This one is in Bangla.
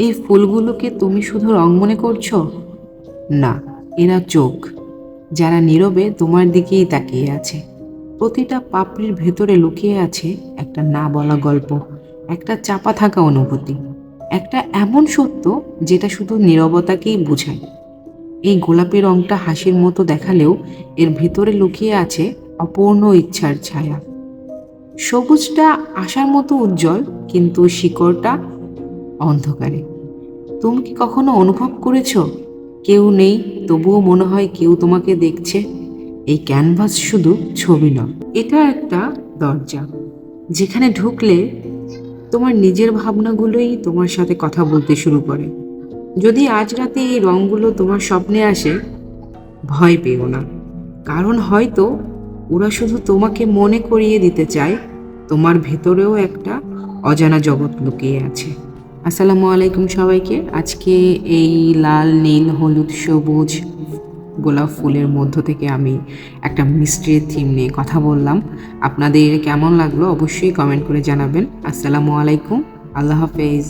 এই ফুলগুলোকে তুমি শুধু রং মনে করছো? না, এরা চোখ, যারা নীরবে তোমার দিকেই তাকিয়ে আছে। প্রতিটা পাপড়ির ভেতরে লুকিয়ে আছে একটা না বলা গল্প, একটা চাপা থাকা অনুভূতি, একটা এমন সত্য যেটা শুধু নীরবতাকেই বোঝায়। এই গোলাপি রংটা হাসির মতো দেখালেও এর ভেতরে লুকিয়ে আছে অপূর্ণ ইচ্ছার ছায়া। সবুজটা আশার মতো উজ্জ্বল, কিন্তু শিকড়টা অন্ধকারে। তুমি কি কখনো অনুভব করেছো কেউ নেই, তবুও মনে হয় কেউ তোমাকে দেখছে? এই ক্যানভাস শুধু ছবি নয়, এটা একটা দরজা, যেখানে ঢুকলে তোমার নিজের ভাবনাগুলোই তোমার সাথে কথা বলতে শুরু করে। যদি আজ রাতে এই রঙগুলো তোমার স্বপ্নে আসে, ভয় পেও না, কারণ হয়তো ওরা শুধু তোমাকে মনে করিয়ে দিতে চায় তোমার ভেতরেও একটা অজানা জগৎ লুকিয়ে আছে। আসসালামু আলাইকুম সবাইকে। আজকে এই লাল, নীল, হলুদ, সবুজ গোলাপ ফুলের মধ্য থেকে আমি একটা মিস্ট্রির থিম নিয়ে কথা বললাম। আপনাদের কেমন লাগলো অবশ্যই কমেন্ট করে জানাবেন। আসসালামু আলাইকুম, আল্লাহ হাফেজ।